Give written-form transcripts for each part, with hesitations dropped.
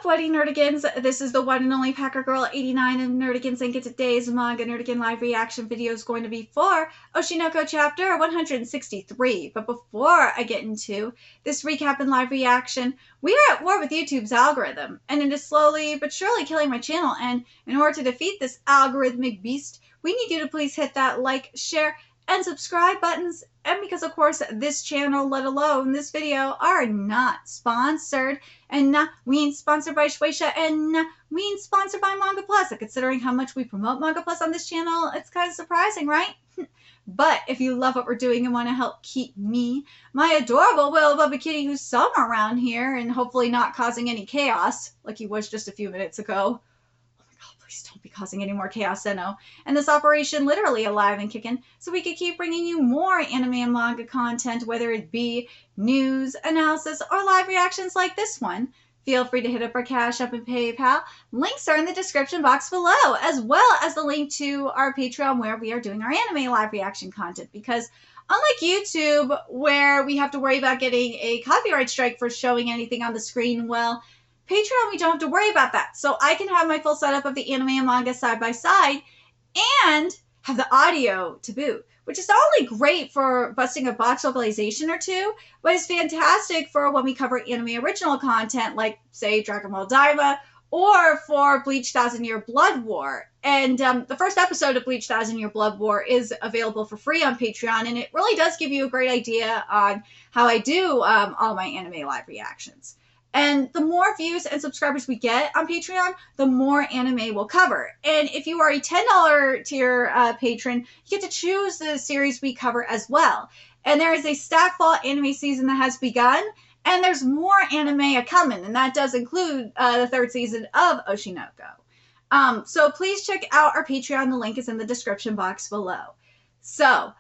Wedding Nerdigans? This is the one and only Packer Girl 89 of Nerdigans, and today's Manga Nerdigan live reaction video is going to be for Oshi chapter 163. But before I get into this recap and live reaction, we are at war with YouTube's algorithm, and it is slowly but surely killing my channel. And in order to defeat this algorithmic beast, we need you to please hit that like, share, and subscribe buttons. And because, of course, this channel, let alone this video, are not sponsored. And we ain't sponsored by Shueisha, and we ain't sponsored by Manga Plus. Considering how much we promote Manga Plus on this channel, it's kind of surprising, right? But if you love what we're doing and want to help keep me, my adorable Willow Bubba Kitty, who's somewhere around here and hopefully not causing any chaos like he was just a few minutes ago. Please don't be causing any more chaos, Zeno. And this operation literally alive and kicking, so we could keep bringing you more anime and manga content, whether it be news, analysis, or live reactions like this one. Feel free to hit up our Cash App and PayPal. Links are in the description box below, as well as the link to our Patreon where we are doing our anime live reaction content. Because unlike YouTube, where we have to worry about getting a copyright strike for showing anything on the screen, well, Patreon, we don't have to worry about that. So I can have my full setup of the anime and manga side by side and have the audio to boot, which is not only great for busting a box localization or two, but it's fantastic for when we cover anime original content like, say, Dragon Ball Daima, or for Bleach 1000-Year Blood War. And the first episode of Bleach 1000-Year Blood War is available for free on Patreon, and it really does give you a great idea on how I do all my anime live reactions. And the more views and subscribers we get on Patreon, the more anime we'll cover. And if you are a $10 tier patron, you get to choose the series we cover as well. And there is a Stackfall anime season that has begun, and there's more anime coming, and that does include the third season of Oshi. So please check out our Patreon. The link is in the description box below. So,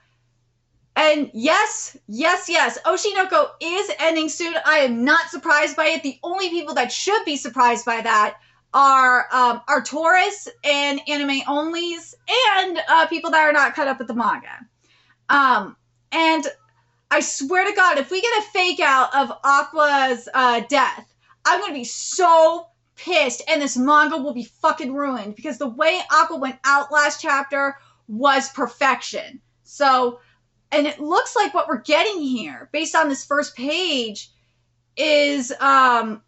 and yes, Oshi is ending soon. I am not surprised by it. The only people that should be surprised by that are tourists and anime onlys and people that are not caught up with the manga. And I swear to God, if we get a fake out of Aqua's death, I'm going to be so pissed, and this manga will be fucking ruined, because the way Aqua went out last chapter was perfection. So, and it looks like what we're getting here, based on this first page, is, I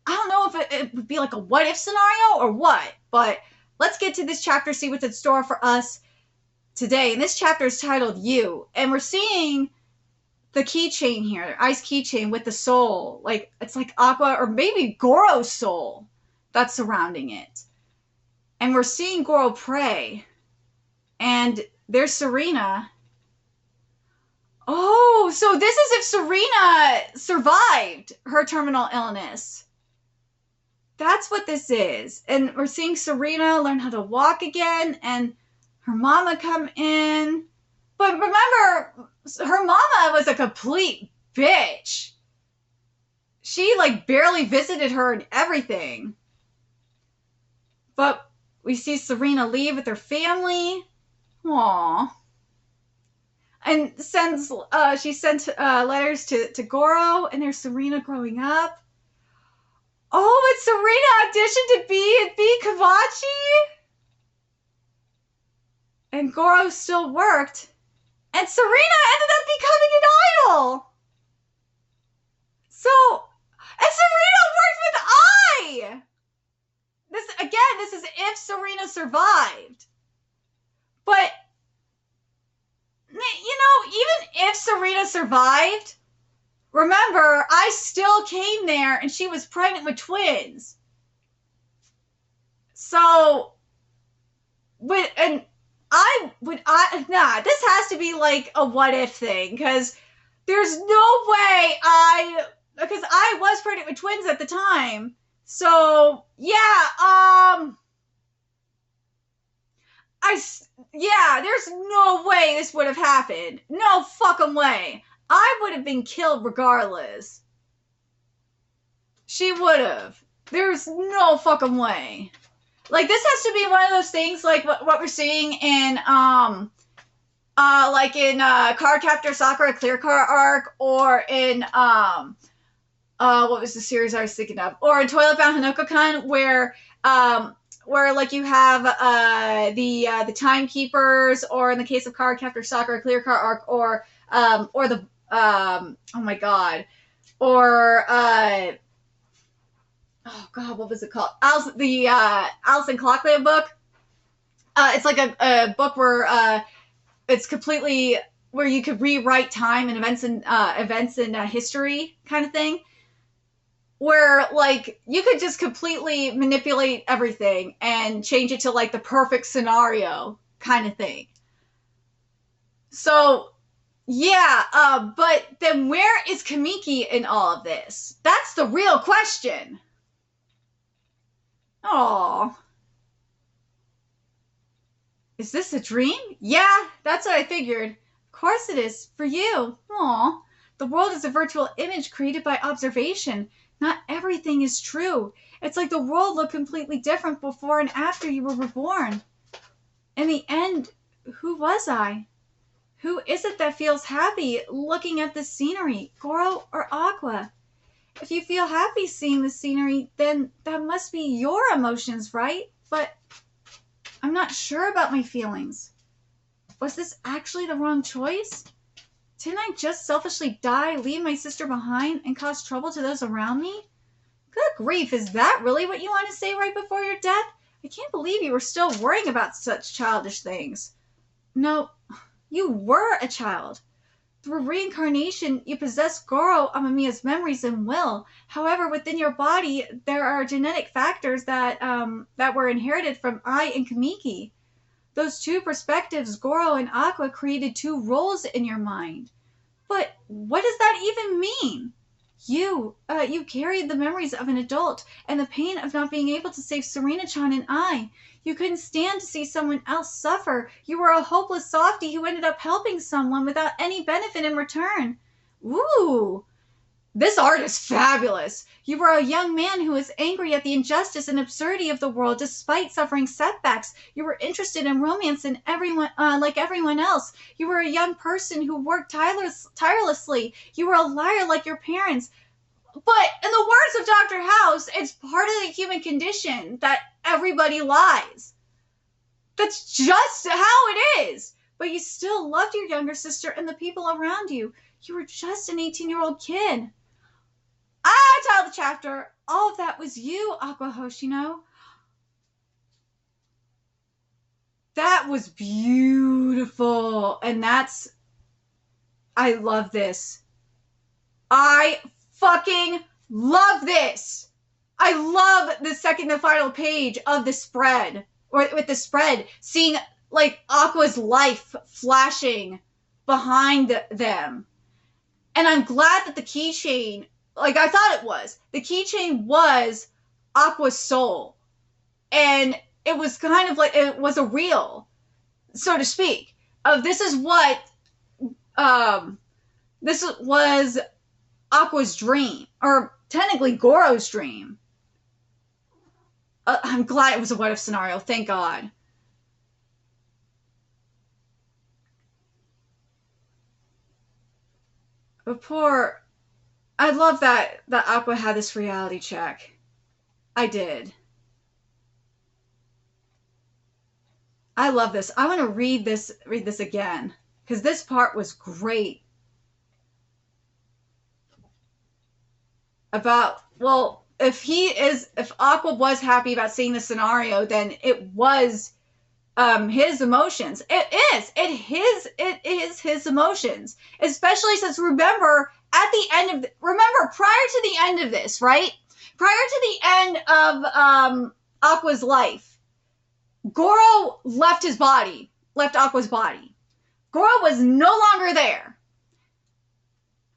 don't know if it would be like a what-if scenario or what, but let's get to this chapter, see what's in store for us today. And this chapter is titled You, and we're seeing the keychain here, ice keychain with the soul. Like, it's like Aqua, or maybe Goro's soul that's surrounding it. And we're seeing Goro pray, and there's Serena. Oh, so this is if Serena survived her terminal illness. That's what this is. And we're seeing Serena learn how to walk again, and her mama come in. But remember, her mama was a complete bitch. She, like, barely visited her and everything. But we see Serena leave with her family. Aww. And she sent letters to Goro, and there's Serena growing up. Oh, it's Serena auditioned to be Kawachi? And Goro still worked. And Serena ended up becoming an idol! So, and Serena worked with Ai! This is if Serena survived. But, you know, even if Serena survived, remember, I still came there and she was pregnant with twins. So, this has to be like a what if thing, because there's no way because I was pregnant with twins at the time. So, yeah, there's no way this would have happened. No fucking way. I would have been killed regardless. She would have. There's no fucking way. Like, this has to be one of those things, like what we're seeing in, Cardcaptor Sakura Clear Car arc, or in, what was the series I was thinking of? Or in Toilet Bound Hanako-kun, where like you have the timekeepers, or in the case of Card Captor Sakura, Clear Card Arc, or the oh my god, or oh god, what was it called? The Alison Clockland book. It's like a book where it's completely where you could rewrite time and events in history kind of thing, where like you could just completely manipulate everything and change it to like the perfect scenario kind of thing. So yeah, but then where is Kamiki in all of this? That's the real question. Oh, is this a dream? Yeah, that's what I figured. Of course it is, for you. Aw, the world is a virtual image created by observation. Not everything is true. It's like the world looked completely different before and after you were reborn. In the end, who was I? Who is it that feels happy looking at this scenery, Goro or Aqua? If you feel happy seeing the scenery, then that must be your emotions, right? But I'm not sure about my feelings. Was this actually the wrong choice? Didn't I just selfishly die, leave my sister behind, and cause trouble to those around me? Good grief, is that really what you want to say right before your death? I can't believe you were still worrying about such childish things. No, you were a child. Through reincarnation, you possess Goro Amamiya's memories and will. However, within your body, there are genetic factors that were inherited from I and Kamiki. Those two perspectives, Goro and Aqua, created two roles in your mind. But what does that even mean? You carried the memories of an adult and the pain of not being able to save Serena-chan and I. You couldn't stand to see someone else suffer. You were a hopeless softie who ended up helping someone without any benefit in return. Ooh, this art is fabulous. You were a young man who was angry at the injustice and absurdity of the world despite suffering setbacks. You were interested in romance and everyone, like everyone else. You were a young person who worked tirelessly. You were a liar like your parents. But in the words of Dr. House, it's part of the human condition that everybody lies. That's just how it is. But you still loved your younger sister and the people around you. You were just an 18-year-old kid. Title the chapter. All of that was you, Aqua Hoshino. That was beautiful. And I love this. I fucking love this. I love the second and final page of the spread, or with the spread, seeing like Aqua's life flashing behind them. And I'm glad that the keychain, like I thought it was, the keychain was Aqua's soul. And it was kind of like, it was a reel, so to speak, of this is what, this was Aqua's dream, or technically Goro's dream. I'm glad it was a what if scenario, thank God. But I love that Aqua had this reality check. I did. I love this. I want to read this again, because this part was great. About, well, if Aqua was happy about seeing the scenario, then it was his emotions. It is his emotions. Especially since, remember, prior to the end of this, right? Prior to the end of Aqua's life, Goro left Aqua's body. Goro was no longer there.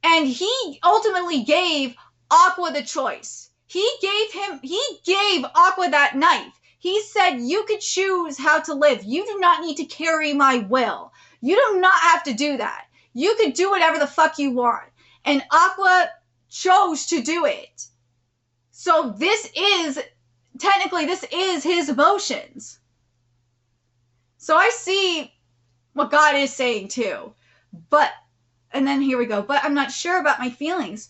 And he ultimately gave Aqua the choice. He gave Aqua that knife. He said, you could choose how to live. You do not need to carry my will. You do not have to do that. You could do whatever the fuck you want. And Aqua chose to do it. So this is his emotions. So I see what God is saying too. And then here we go. But I'm not sure about my feelings.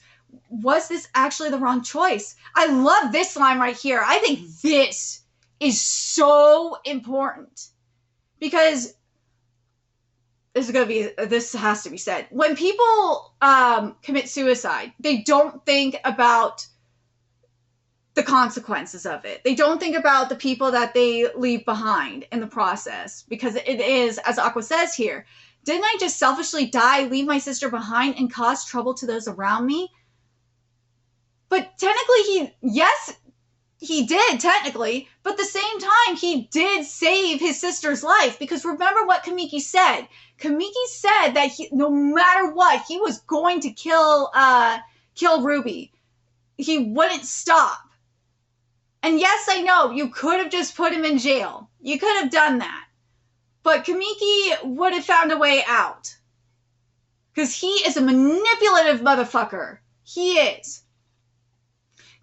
was this actually the wrong choice? I love this line right here. I think this is so important because this has to be said. When people commit suicide, they don't think about the consequences of it. They don't think about the people that they leave behind in the process, because it is, as Aqua says here, didn't I just selfishly die, leave my sister behind, and cause trouble to those around me? But technically, he did, technically, but at the same time, he did save his sister's life, because remember what Kamiki said. Kamiki said that no matter what, he was going to kill Ruby. He wouldn't stop. And yes, I know, you could have just put him in jail. You could have done that. But Kamiki would have found a way out. Because he is a manipulative motherfucker. He is.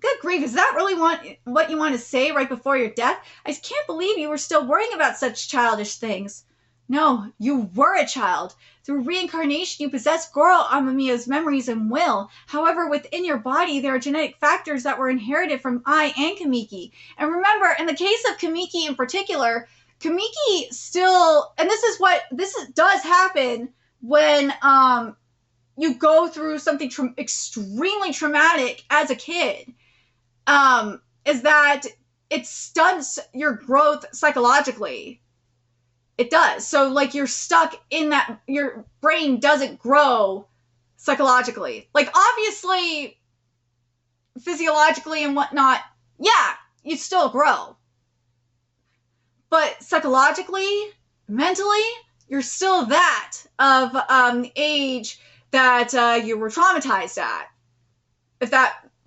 Good grief, is that really what you want to say right before your death? I can't believe you were still worrying about such childish things. No, you were a child. Through reincarnation, you possess Goro Amamiya's memories and will. However, within your body, there are genetic factors that were inherited from I and Kamiki. And remember, in the case of Kamiki in particular, Kamiki still, and this does happen when you go through something extremely traumatic as a kid, is that it stunts your growth psychologically. It does. So, like, you're stuck in that, your brain doesn't grow psychologically. Like, obviously, physiologically and whatnot, yeah, you still grow. But psychologically, mentally, you're still that of the age that you were traumatized at.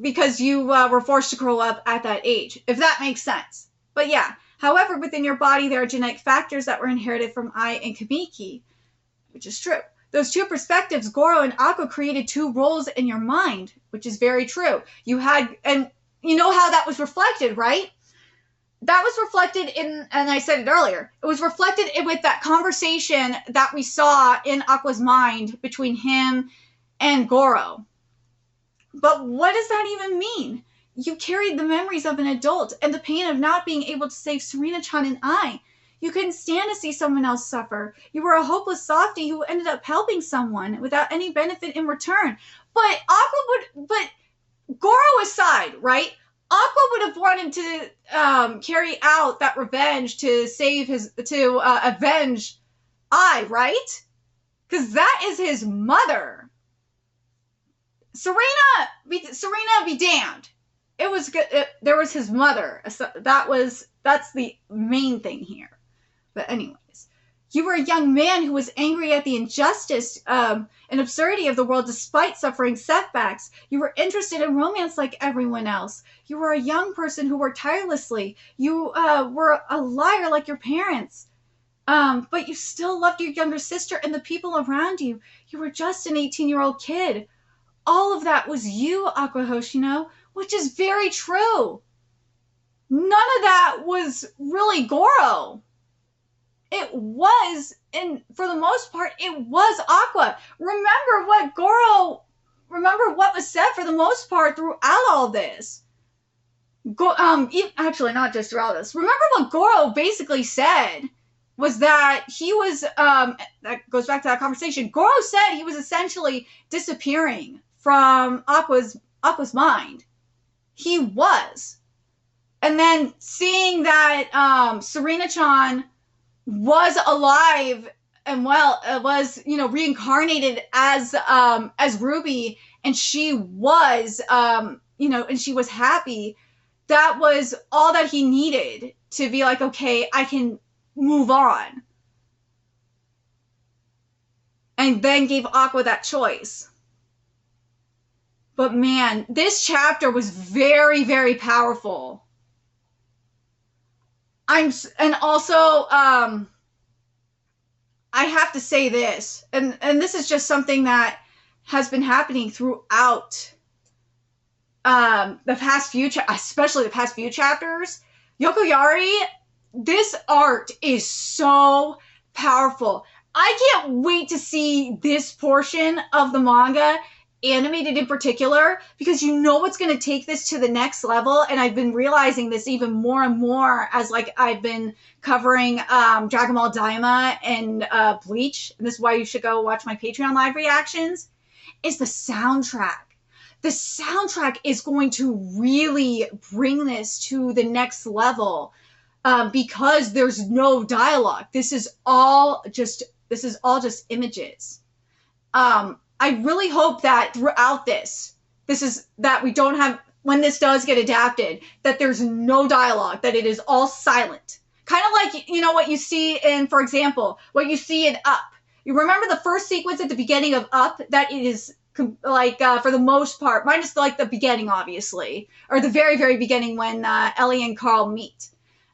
Because you were forced to grow up at that age, if that makes sense. But yeah. However, within your body, there are genetic factors that were inherited from I and Kamiki, which is true. Those two perspectives, Goro and Aqua, created two roles in your mind, which is very true. And you know how that was reflected, right? That was reflected in, and I said it earlier, it was reflected with that conversation that we saw in Aqua's mind between him and Goro. But what does that even mean? You carried the memories of an adult and the pain of not being able to save Serena-chan and I. You couldn't stand to see someone else suffer. You were a hopeless softie who ended up helping someone without any benefit in return. But Goro aside, right? Aqua would have wanted to carry out that revenge to avenge I, right? Because that is his mother. Serena be damned. It was good. There was his mother. That's the main thing here. But anyways, you were a young man who was angry at the injustice and absurdity of the world despite suffering setbacks. You were interested in romance like everyone else. You were a young person who worked tirelessly. You were a liar like your parents. But you still loved your younger sister and the people around you. You were just an 18-year-old kid. All of that was you, Aqua Hoshino, which is very true. None of that was really Goro. It was, and for the most part, it was Aqua. Remember what was said for the most part throughout all this. Actually, not just throughout this. Remember what Goro basically said was that he was, that goes back to that conversation. Goro said he was essentially disappearing from Aqua's mind. He was. And then seeing that Serena-chan was alive and was, reincarnated as Ruby, and she was, and she was happy, that was all that he needed to be like, okay, I can move on. And then gave Aqua that choice. But man, this chapter was very, very powerful. I have to say this, and this is just something that has been happening throughout especially the past few chapters. Yokoyari, this art is so powerful. I can't wait to see this portion of the manga animated in particular, because you know what's going to take this to the next level. And I've been realizing this even more and more as like I've been covering Dragon Ball Daima and Bleach. And this is why you should go watch my Patreon live reactions, is the soundtrack. The soundtrack is going to really bring this to the next level because there's no dialogue. This is all just images. I really hope that throughout this is that we don't have, when this does get adapted, that there's no dialogue, that it is all silent. Kind of like, you know, what you see in, for example, what you see in Up. You remember the first sequence at the beginning of Up, that it is like, for the most part, minus like the beginning, obviously, or the very, very beginning when Ellie and Carl meet.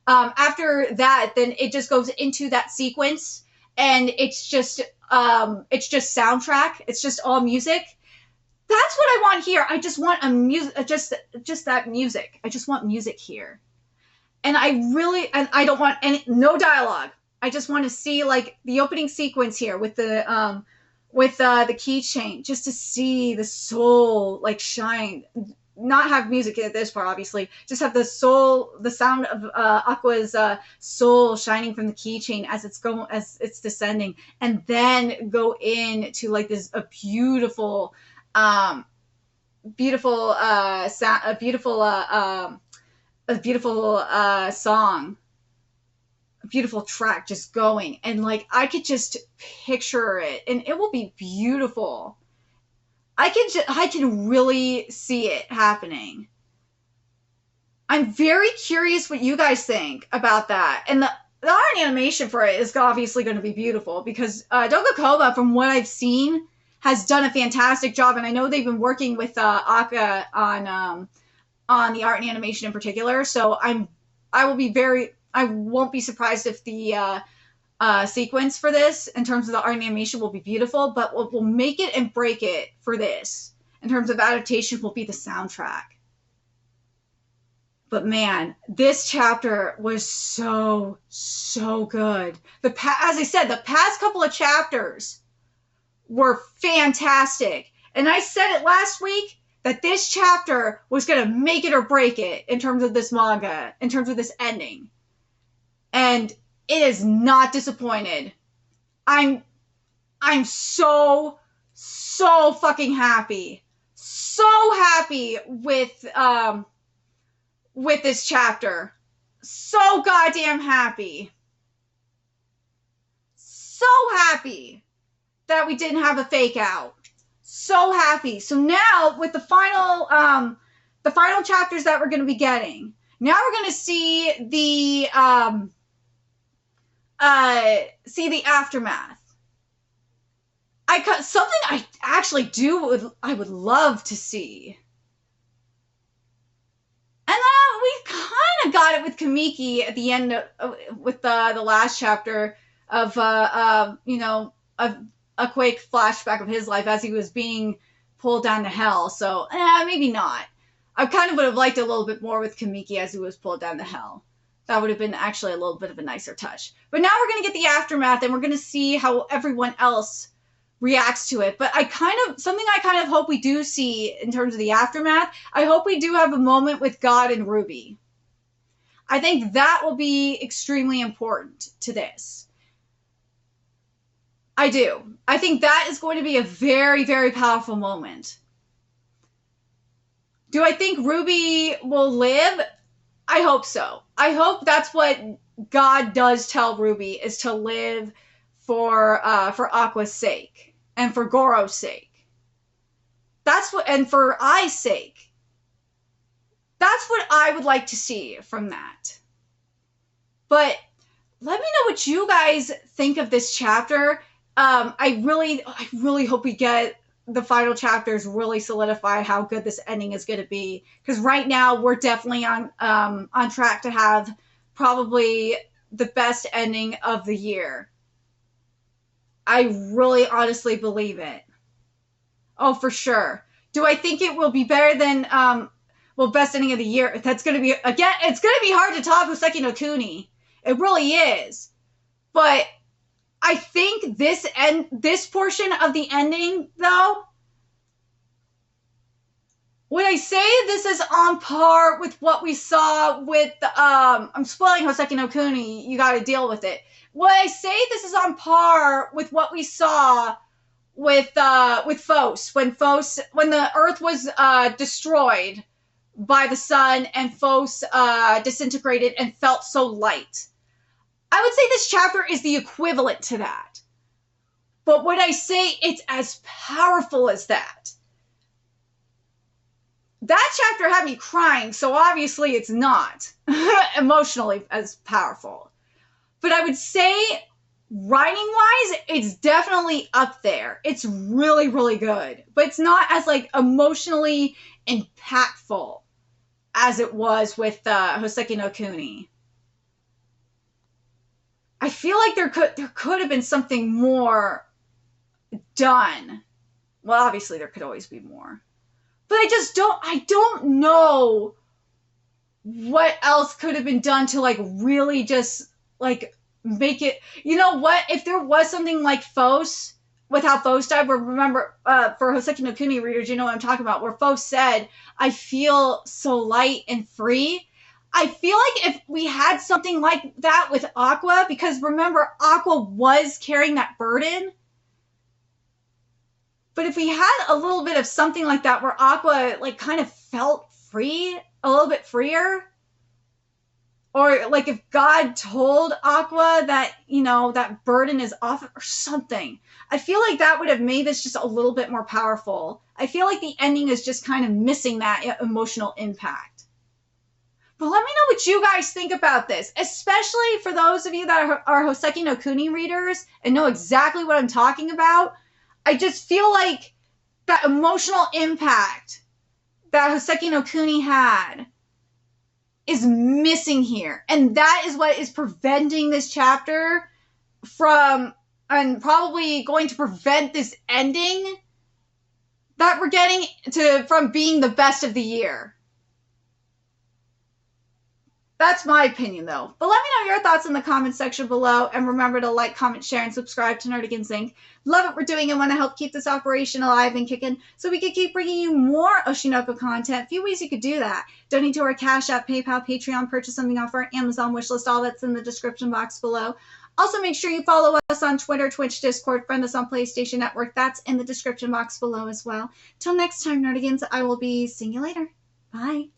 After that, then it just goes into that sequence, and it's just soundtrack. It's just all music. That's what I want here. I just want a music, just that music. I just want music here. And I don't want no dialogue. I just want to see like the opening sequence here with the keychain, just to see the soul like shine. Not have music at this part, obviously. Just have the sound of Aqua's soul shining from the keychain as it's descending, and then go into like this beautiful song, a beautiful track just going, and like I could just picture it, and it will be beautiful. I can really see it happening. I'm very curious what you guys think about that. And the art and animation for it is obviously going to be beautiful, because Doga Koba, from what I've seen, has done a fantastic job. And I know they've been working with Aqua on the art and animation in particular. So I won't be surprised if the sequence for this in terms of the art and animation will be beautiful, but what will make it and break it for this in terms of adaptation will be the soundtrack. But man, this chapter was so good. As I said, the past couple of chapters were fantastic. And I said it last week that this chapter was going to make it or break it in terms of this manga, in terms of this ending. And it is not disappointed. I'm so fucking happy. So happy with this chapter. So goddamn happy. So happy that we didn't have a fake out. So happy. So now with the final chapters that we're going to be getting, now we're going to see the aftermath. Something I actually I would love to see. And we kind of got it with Kamiki at the end with the last chapter of a quick flashback of his life as he was being pulled down to hell. So maybe not. I kind of would have liked it a little bit more with Kamiki as he was pulled down to hell. That would have been actually a little bit of a nicer touch. But now we're going to get the aftermath, and we're going to see how everyone else reacts to it. But something I kind of hope we do see in terms of the aftermath, I hope we do have a moment with God and Ruby. I think that will be extremely important to this. I do. I think that is going to be a very, very powerful moment. Do I think Ruby will live? I hope so. I hope that's what God does tell Ruby, is to live for Aqua's sake and for Goro's sake. And for Ai's sake. That's what I would like to see from that. But let me know what you guys think of this chapter. I really hope we get the final chapters really solidify how good this ending is going to be. Because right now we're definitely on track to have probably the best ending of the year. I really honestly believe it. Oh, for sure. Do I think it will be better than best ending of the year? That's going to be, again, it's going to be hard to top Hoseki no Kuni. It really is. But I think this portion of the ending, though, Would I say this is on par with what we saw with, I'm spoiling Hoseki no Kuni, you gotta deal with it. Would I say this is on par with what we saw with Phos, when the Earth was destroyed by the sun and Phos disintegrated and felt so light? I would say this chapter is the equivalent to that. But would I say it's as powerful as that? That chapter had me crying, so obviously it's not emotionally as powerful. But I would say, writing-wise, it's definitely up there. It's really, really good. But it's not as, like, emotionally impactful as it was with Hoseki no Kuni. I feel like there could have been something more done. Well, obviously there could always be more. But I don't know what else could have been done to, like, really just, like, make it, you know what, if there was something like Phos, with how Phos died, where, remember, for Hoseki no Kuni readers, you know what I'm talking about, where Phos said, I feel so light and free. I feel like if we had something like that with Aqua, because remember, Aqua was carrying that burden, but if we had a little bit of something like that where Aqua, like, kind of felt free, a little bit freer, or, like, if God told Aqua that, you know, that burden is off, or something, I feel like that would have made this just a little bit more powerful. I feel like the ending is just kind of missing that emotional impact. But let me know what you guys think about this, especially for those of you that are Hoseki no Kuni readers and know exactly what I'm talking about. I just feel like that emotional impact that Hoseki no Kuni had is missing here. And that is what is preventing this chapter from, and probably going to prevent this ending that we're getting from being the best of the year. That's my opinion, though. But let me know your thoughts in the comments section below. And remember to like, comment, share, and subscribe to Nerdigans Inc. Love what we're doing and want to help keep this operation alive and kicking so we can keep bringing you more Oshinoko content. A few ways you could do that. Donate to our Cash App, PayPal, Patreon, purchase something off our Amazon wishlist. All that's in the description box below. Also, make sure you follow us on Twitter, Twitch, Discord, friend us on PlayStation Network. That's in the description box below as well. Till next time, Nerdigans, I will be seeing you later. Bye.